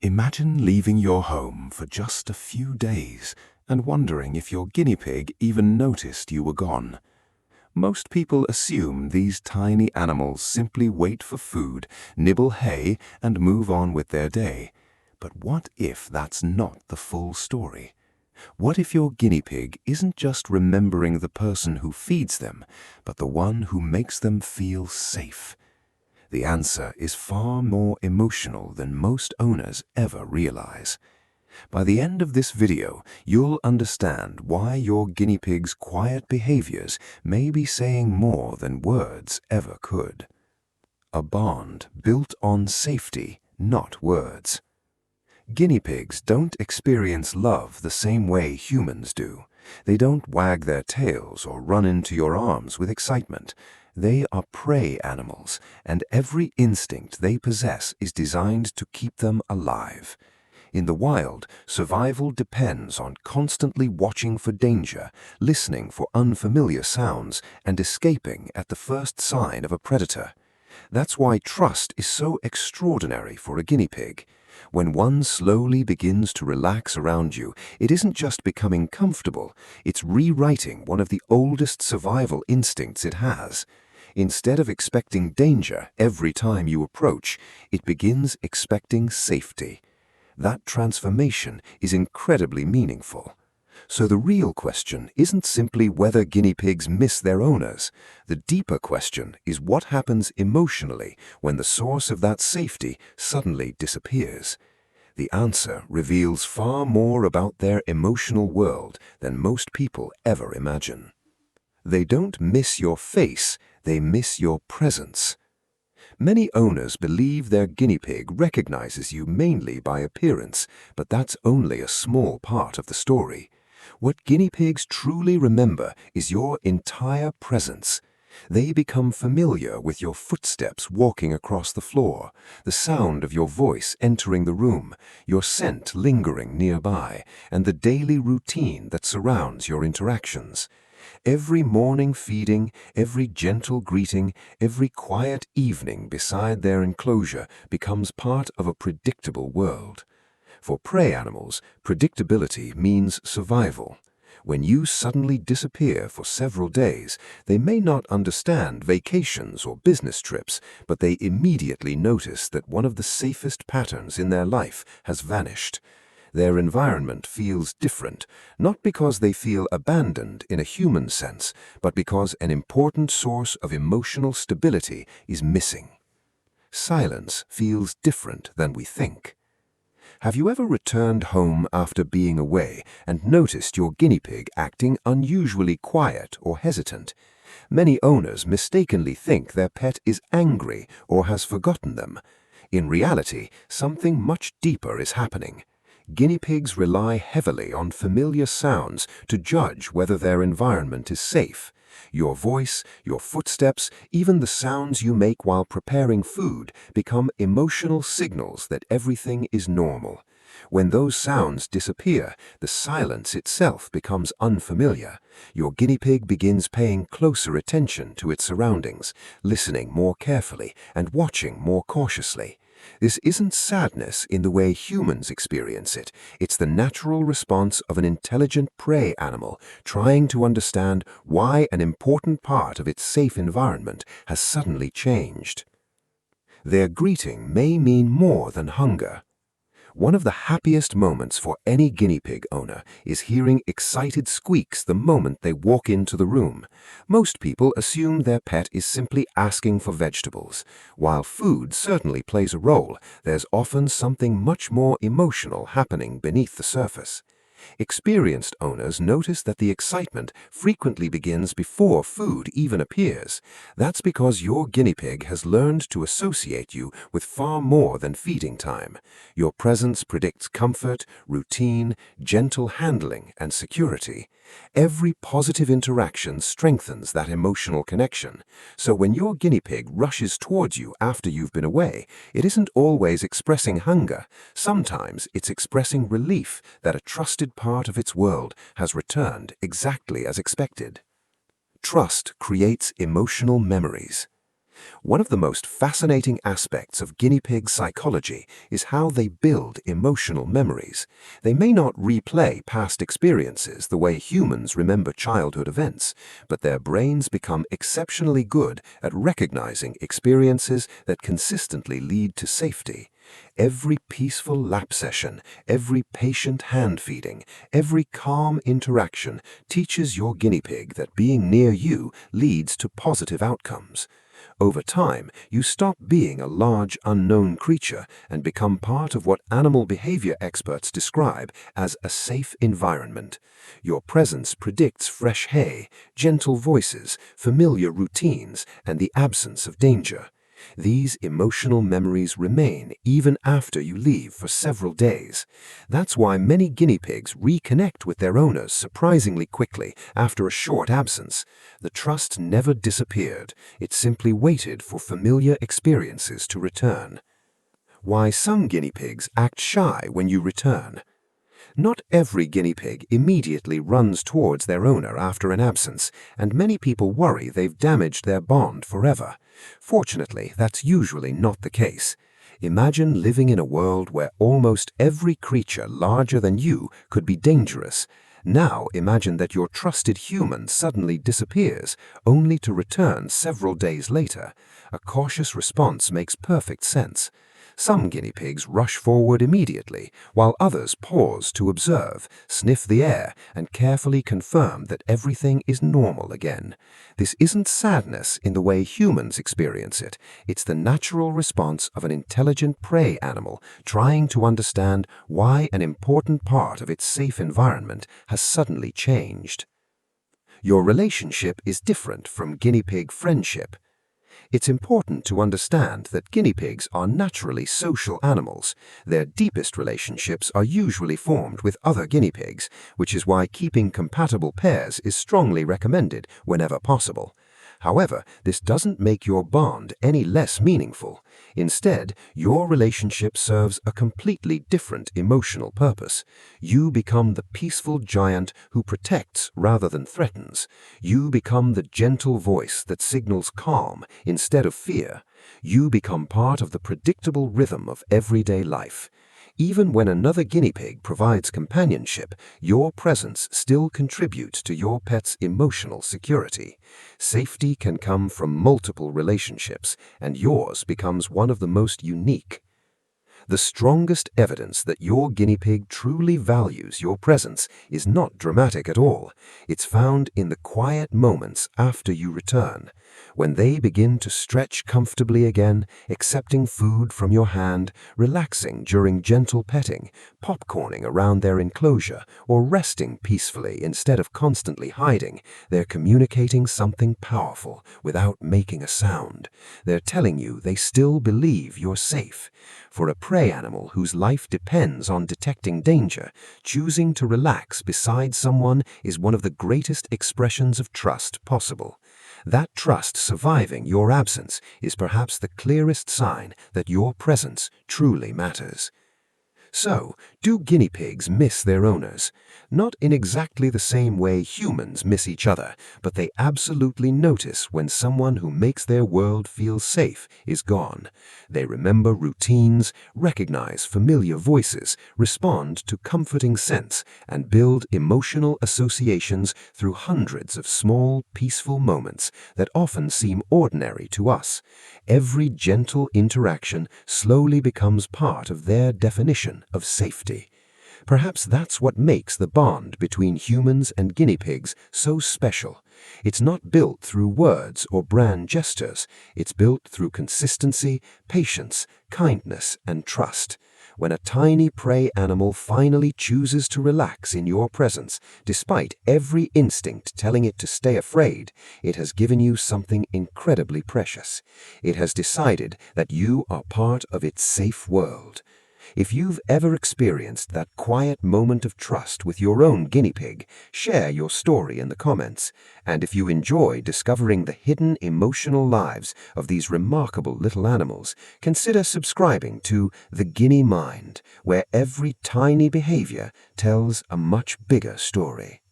Imagine leaving your home for just a few days and wondering if your guinea pig even noticed you were gone. Most people assume these tiny animals simply wait for food, nibble hay, and move on with their day. But what if that's not the full story? What if your guinea pig isn't just remembering the person who feeds them, but the one who makes them feel safe? The answer is far more emotional than most owners ever realize. By the end of this video, you'll understand why your guinea pig's quiet behaviors may be saying more than words ever could. A bond built on safety, not words. Guinea pigs don't experience love the same way humans do. They don't wag their tails or run into your arms with excitement. They are prey animals, and every instinct they possess is designed to keep them alive. In the wild, survival depends on constantly watching for danger, listening for unfamiliar sounds, and escaping at the first sign of a predator. That's why trust is so extraordinary for a guinea pig. When one slowly begins to relax around you, it isn't just becoming comfortable, it's rewriting one of the oldest survival instincts it has. Instead of expecting danger every time you approach, it begins expecting safety. That transformation is incredibly meaningful. So the real question isn't simply whether guinea pigs miss their owners. The deeper question is what happens emotionally when the source of that safety suddenly disappears. The answer reveals far more about their emotional world than most people ever imagine. They don't miss your face, they miss your presence. Many owners believe their guinea pig recognizes you mainly by appearance, but that's only a small part of the story. What guinea pigs truly remember is your entire presence. They become familiar with your footsteps walking across the floor, the sound of your voice entering the room, your scent lingering nearby, and the daily routine that surrounds your interactions. Every morning feeding, every gentle greeting, every quiet evening beside their enclosure becomes part of a predictable world. For prey animals, predictability means survival. When you suddenly disappear for several days, they may not understand vacations or business trips, but they immediately notice that one of the safest patterns in their life has vanished. Their environment feels different, not because they feel abandoned in a human sense, but because an important source of emotional stability is missing. Silence feels different than we think. Have you ever returned home after being away and noticed your guinea pig acting unusually quiet or hesitant? Many owners mistakenly think their pet is angry or has forgotten them. In reality, something much deeper is happening. Guinea pigs rely heavily on familiar sounds to judge whether their environment is safe. Your voice, your footsteps, even the sounds you make while preparing food become emotional signals that everything is normal. When those sounds disappear, the silence itself becomes unfamiliar. Your guinea pig begins paying closer attention to its surroundings, listening more carefully and watching more cautiously. This isn't sadness in the way humans experience it. It's the natural response of an intelligent prey animal trying to understand why an important part of its safe environment has suddenly changed. Their greeting may mean more than hunger. One of the happiest moments for any guinea pig owner is hearing excited squeaks the moment they walk into the room. Most people assume their pet is simply asking for vegetables. While food certainly plays a role, there's often something much more emotional happening beneath the surface. Experienced owners notice that the excitement frequently begins before food even appears. That's because your guinea pig has learned to associate you with far more than feeding time. Your presence predicts comfort, routine, gentle handling, and security. Every positive interaction strengthens that emotional connection. So when your guinea pig rushes towards you after you've been away, it isn't always expressing hunger. Sometimes it's expressing relief that a trusted part of its world has returned exactly as expected. Trust creates emotional memories. One of the most fascinating aspects of guinea pig psychology is how they build emotional memories. They may not replay past experiences the way humans remember childhood events, but their brains become exceptionally good at recognizing experiences that consistently lead to safety. Every peaceful lap session, every patient hand feeding, every calm interaction teaches your guinea pig that being near you leads to positive outcomes. Over time, you stop being a large unknown creature and become part of what animal behavior experts describe as a safe environment. Your presence predicts fresh hay, gentle voices, familiar routines, and the absence of danger. These emotional memories remain even after you leave for several days. That's why many guinea pigs reconnect with their owners surprisingly quickly after a short absence. The trust never disappeared, it simply waited for familiar experiences to return. Why some guinea pigs act shy when you return. Not every guinea pig immediately runs towards their owner after an absence, and many people worry they've damaged their bond forever. Fortunately, that's usually not the case. Imagine living in a world where almost every creature larger than you could be dangerous. Now imagine that your trusted human suddenly disappears, only to return several days later. A cautious response makes perfect sense. Some guinea pigs rush forward immediately, while others pause to observe, sniff the air, and carefully confirm that everything is normal again. This isn't sadness in the way humans experience it. It's the natural response of an intelligent prey animal trying to understand why an important part of its safe environment has suddenly changed. Your relationship is different from guinea pig friendship. It's important to understand that guinea pigs are naturally social animals. Their deepest relationships are usually formed with other guinea pigs, which is why keeping compatible pairs is strongly recommended whenever possible. However, this doesn't make your bond any less meaningful. Instead, your relationship serves a completely different emotional purpose. You become the peaceful giant who protects rather than threatens. You become the gentle voice that signals calm instead of fear. You become part of the predictable rhythm of everyday life. Even when another guinea pig provides companionship, your presence still contributes to your pet's emotional security. Safety can come from multiple relationships, and yours becomes one of the most unique. The strongest evidence that your guinea pig truly values your presence is not dramatic at all. It's found in the quiet moments after you return. When they begin to stretch comfortably again, accepting food from your hand, relaxing during gentle petting, popcorning around their enclosure, or resting peacefully instead of constantly hiding, they're communicating something powerful without making a sound. They're telling you they still believe you're safe. For a prey animal whose life depends on detecting danger, choosing to relax beside someone is one of the greatest expressions of trust possible. That trust surviving your absence is perhaps the clearest sign that your presence truly matters. So, do guinea pigs miss their owners? Not in exactly the same way humans miss each other, but they absolutely notice when someone who makes their world feel safe is gone. They remember routines, recognize familiar voices, respond to comforting scents, and build emotional associations through hundreds of small, peaceful moments that often seem ordinary to us. Every gentle interaction slowly becomes part of their definition of safety. Perhaps that's what makes the bond between humans and guinea pigs so special. It's not built through words or grand gestures. It's built through consistency, patience, kindness, and trust. When a tiny prey animal finally chooses to relax in your presence, despite every instinct telling it to stay afraid, it has given you something incredibly precious. It has decided that you are part of its safe world. If you've ever experienced that quiet moment of trust with your own guinea pig, share your story in the comments. And if you enjoy discovering the hidden emotional lives of these remarkable little animals, consider subscribing to The Guinea Mind, where every tiny behavior tells a much bigger story.